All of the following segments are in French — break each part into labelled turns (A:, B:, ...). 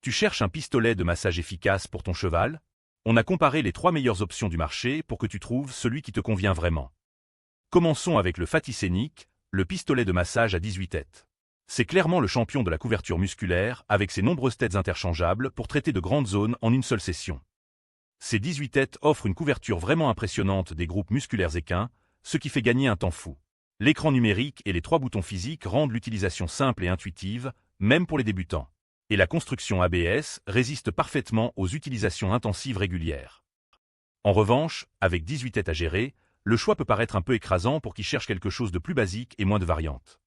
A: Tu cherches un pistolet de massage efficace pour ton cheval? On a comparé les 3 meilleures options du marché pour que tu trouves celui qui te convient vraiment. Commençons avec le Fatiscenic, le pistolet de massage à 18 têtes. C'est clairement le champion de la couverture musculaire avec ses nombreuses têtes interchangeables pour traiter de grandes zones en une seule session. Ces 18 têtes offrent une couverture vraiment impressionnante des groupes musculaires équins, ce qui fait gagner un temps fou. L'écran numérique et les 3 boutons physiques rendent l'utilisation simple et intuitive, même pour les débutants. Et la construction ABS résiste parfaitement aux utilisations intensives régulières. En revanche, avec 18 têtes à gérer, le choix peut paraître un peu écrasant pour qui cherche quelque chose de plus basique et moins de variantes.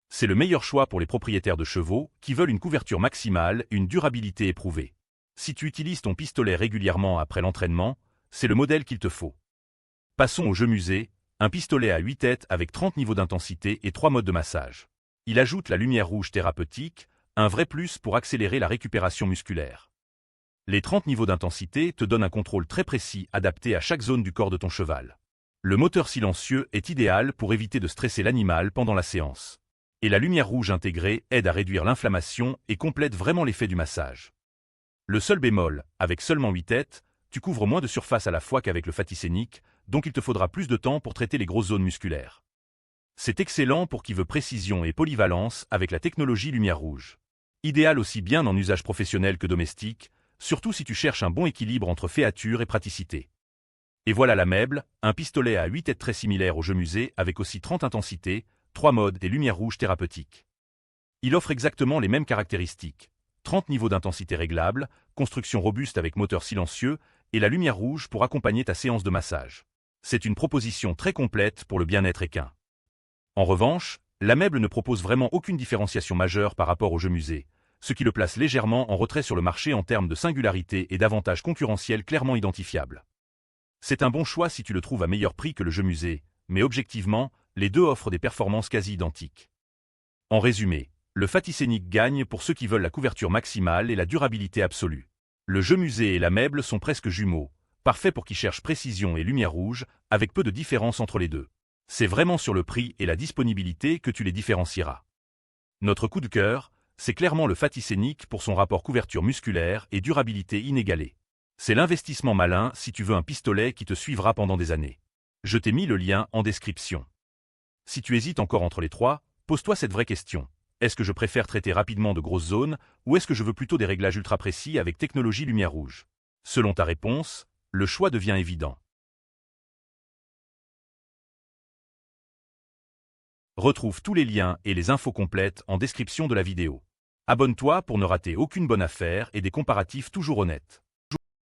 A: C'est le meilleur choix pour les propriétaires de chevaux qui veulent une couverture maximale et une durabilité éprouvée. Si tu utilises ton pistolet régulièrement après l'entraînement, c'est le modèle qu'il te faut. Passons au jeu musée, un pistolet à 8 têtes avec 30 niveaux d'intensité et 3 modes de massage. Il ajoute la lumière rouge thérapeutique, un vrai plus pour accélérer la récupération musculaire. Les 30 niveaux d'intensité te donnent un contrôle très précis adapté à chaque zone du corps de ton cheval. Le moteur silencieux est idéal pour éviter de stresser l'animal pendant la séance. Et la lumière rouge intégrée aide à réduire l'inflammation et complète vraiment l'effet du massage. Le seul bémol, avec seulement 8 têtes, tu couvres moins de surface à la fois qu'avec le Fatiscenic, donc il te faudra plus de temps pour traiter les grosses zones musculaires. C'est excellent pour qui veut précision et polyvalence avec la technologie lumière rouge. Idéal aussi bien en usage professionnel que domestique, surtout si tu cherches un bon équilibre entre féature et praticité. Et voilà la Mèble, un pistolet à 8 têtes très similaire au jeu musée avec aussi 30 intensités, 3 modes et lumière rouge thérapeutique. Il offre exactement les mêmes caractéristiques. 30 niveaux d'intensité réglables, construction robuste avec moteur silencieux et la lumière rouge pour accompagner ta séance de massage. C'est une proposition très complète pour le bien-être équin. En revanche, la Mèble ne propose vraiment aucune différenciation majeure par rapport au jeu musée, ce qui le place légèrement en retrait sur le marché en termes de singularité et d'avantages concurrentiels clairement identifiables. C'est un bon choix si tu le trouves à meilleur prix que le jeu musée, mais objectivement, les deux offrent des performances quasi identiques. En résumé, le Fatiscenic gagne pour ceux qui veulent la couverture maximale et la durabilité absolue. Le jeu musée et la Mèble sont presque jumeaux, parfaits pour qui cherche précision et lumière rouge, avec peu de différence entre les deux. C'est vraiment sur le prix et la disponibilité que tu les différencieras. Notre coup de cœur, c'est clairement le Fatiscenic pour son rapport couverture musculaire et durabilité inégalée. C'est l'investissement malin si tu veux un pistolet qui te suivra pendant des années. Je t'ai mis le lien en description. Si tu hésites encore entre les trois, pose-toi cette vraie question. Est-ce que je préfère traiter rapidement de grosses zones, ou est-ce que je veux plutôt des réglages ultra précis avec technologie lumière rouge? Selon ta réponse, le choix devient évident. Retrouve tous les liens et les infos complètes en description de la vidéo. Abonne-toi pour ne rater aucune bonne affaire et des comparatifs toujours honnêtes.